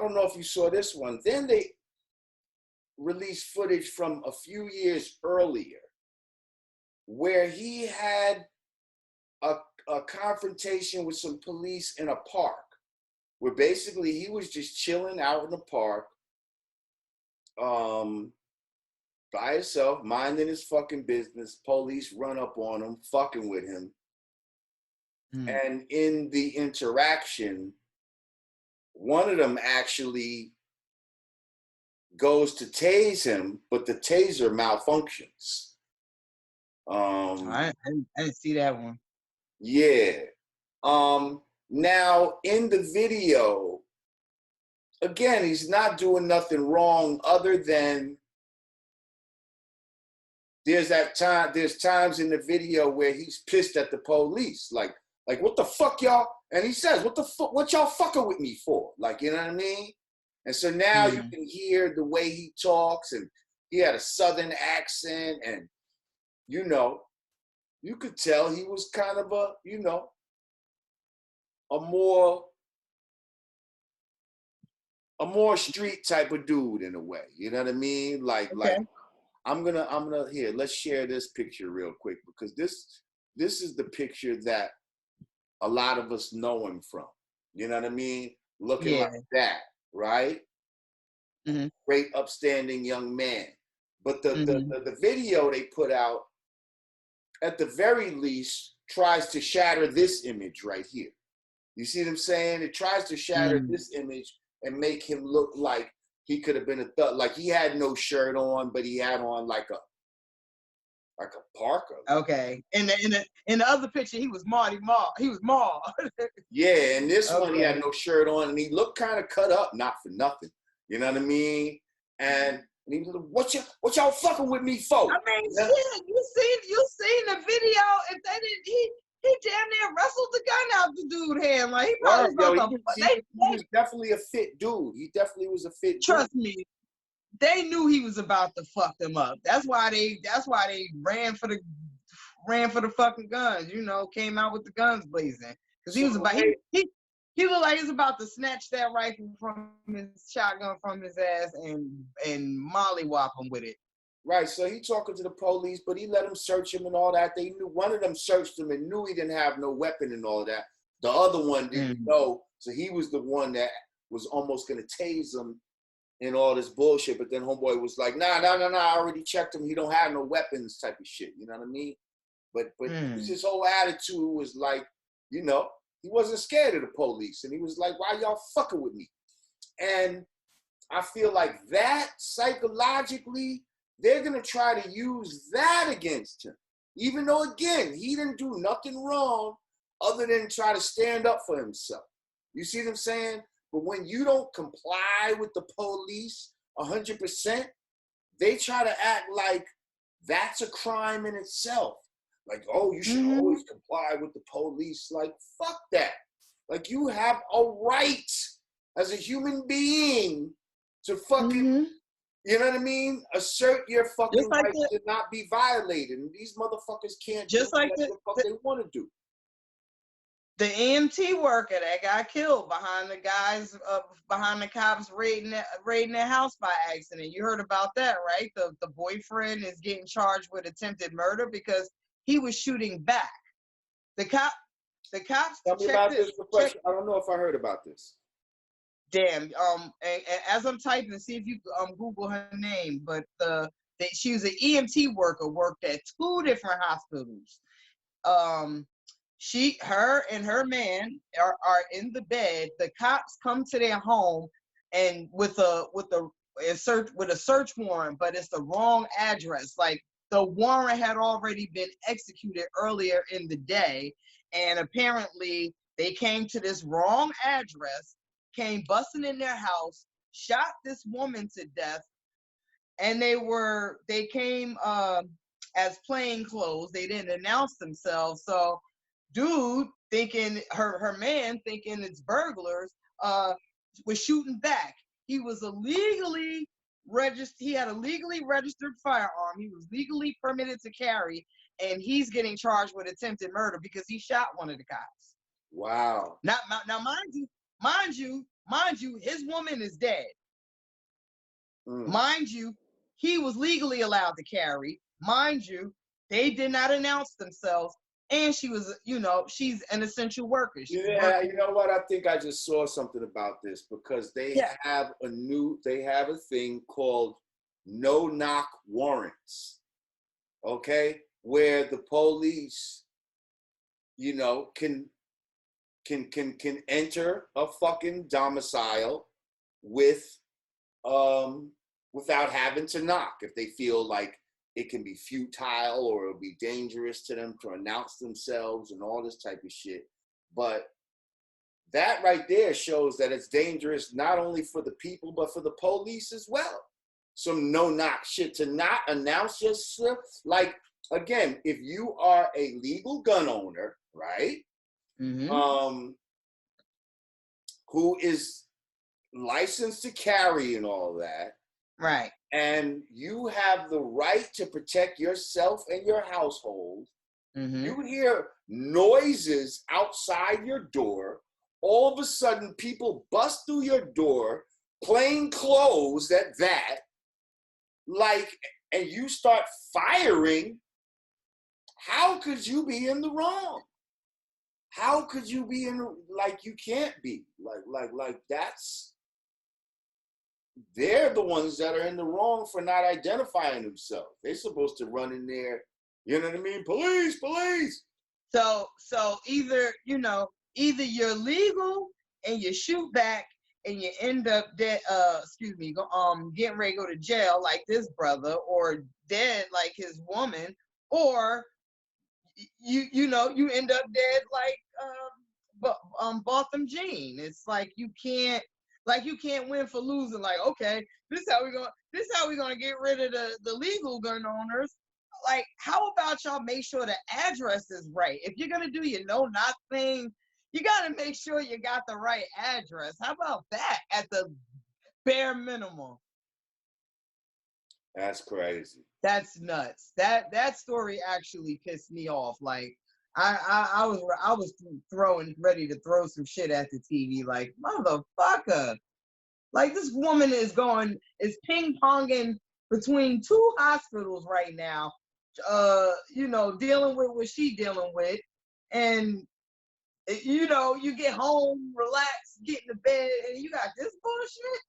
don't know if you saw this one. Then they released footage from a few years earlier where he had a confrontation with some police in a park, where basically he was just chilling out in the park by himself, minding his fucking business. Police run up on him, fucking with him. And in the interaction, one of them actually goes to tase him, but the taser malfunctions. I didn't see that one. Yeah. Now in the video, again, he's not doing nothing wrong other than there's times in the video where he's pissed at the police, like what the fuck y'all? And he says, what y'all fucking with me for? Like, you know what I mean? And so now you can hear the way he talks, and he had a Southern accent, and you know, you could tell he was kind of a, you know, a more street type of dude in a way. You know what I mean? Like I'm gonna here, let's share this picture real quick, because this is the picture that a lot of us know him from. You know what I mean? Looking like that, right? Great upstanding young man. But the video they put out, at the very least, tries to shatter this image right here. You see what I'm saying? It tries to shatter this image and make him look like he could have been a thug. Like he had no shirt on, but he had on like a parka. Okay. In the other picture, he was Marty Marr. He was Marr. Yeah, and this one he had no shirt on, and he looked kind of cut up, not for nothing. You know what I mean? And he was like, what y'all fucking with me for? I mean, shit, you seen the video. If they didn't, he damn near wrestled the gun out the dude's hand. Like he probably he was definitely a fit dude. He definitely was a fit Trust dude. me, they knew he was about to fuck them up. That's why they ran for the fucking guns. You know, came out with the guns blazing, because he was about he looked like he was about to snatch that rifle from his shotgun from his ass and mollywop him with it. Right, so he talking to the police, but he let them search him and all that. They knew, one of them searched him and knew he didn't have no weapon and all that. The other one didn't know, so he was the one that was almost gonna tase him and all this bullshit. But then homeboy was like, nah, I already checked him. He don't have no weapons type of shit. You know what I mean? But his whole attitude was like, you know, he wasn't scared of the police, and he was like, why y'all fucking with me? And I feel like that psychologically, they're going to try to use that against him. Even though, again, he didn't do nothing wrong other than try to stand up for himself. You see what I'm saying? But when you don't comply with the police 100%, they try to act like that's a crime in itself. Like, oh, you should always comply with the police. Like, fuck that. Like, you have a right as a human being to fucking, you know what I mean? Assert your fucking right to not be violated. And these motherfuckers can't do what the fuck they want to do. The EMT worker that got killed behind the cops raiding their house by accident. You heard about that, right? The boyfriend is getting charged with attempted murder because he was shooting back. The cops. Tell me about this. I don't know if I heard about this. Damn. And as I'm typing, see if you Google her name. But she was an EMT worker, worked at 2 different hospitals. Her and her man are in the bed. The cops come to their home and with a search warrant, but it's the wrong address. Like the warrant had already been executed earlier in the day, and apparently they came to this wrong address, came busting in their house, shot this woman to death, and they came as plainclothes. They didn't announce themselves, so. Dude thinking her man thinking it's burglars was shooting back. He was illegally registered. He had a legally registered firearm. He was legally permitted to carry, and he's getting charged with attempted murder because he shot one of the cops. Wow. Now mind you, mind you, his woman is dead. Mm. Mind you, he was legally allowed to carry. Mind you, they did not announce themselves. And she was, she's an essential worker. Yeah, you know what? I think I just saw something about this because they have a thing called no-knock warrants, okay? Where the police, can enter a fucking domicile without having to knock if they feel like it can be futile or it'll be dangerous to them to announce themselves and all this type of shit. But that right there shows that it's dangerous not only for the people, but for the police as well. Some no-knock shit to not announce yourself. Like, again, if you are a legal gun owner, right, who is licensed to carry and all that, right, and you have the right to protect yourself and your household, you hear noises outside your door. All of a sudden, people bust through your door, plain clothes at that, and you start firing. How could you be in the wrong? How could you be you can't be. They're the ones that are in the wrong for not identifying themselves. They're supposed to run in there, you know what I mean? Police, police. So either you're legal and you shoot back and you end up dead, getting ready to go to jail like this brother, or dead like his woman, or you end up dead like Botham Jean. It's like you can't win for losing. Like, okay, this is how we're gonna get rid of the legal gun owners. Like, how about y'all make sure the address is right? If you're gonna do your no-knock thing, you gotta make sure you got the right address. How about that at the bare minimum? That's crazy. That's nuts. That story actually pissed me off. Like, I was ready to throw some shit at the TV. Like, motherfucker. Like, this woman is ping-ponging between two hospitals right now, dealing with what she dealing with. And, you get home, relax, get in the bed, and you got this bullshit.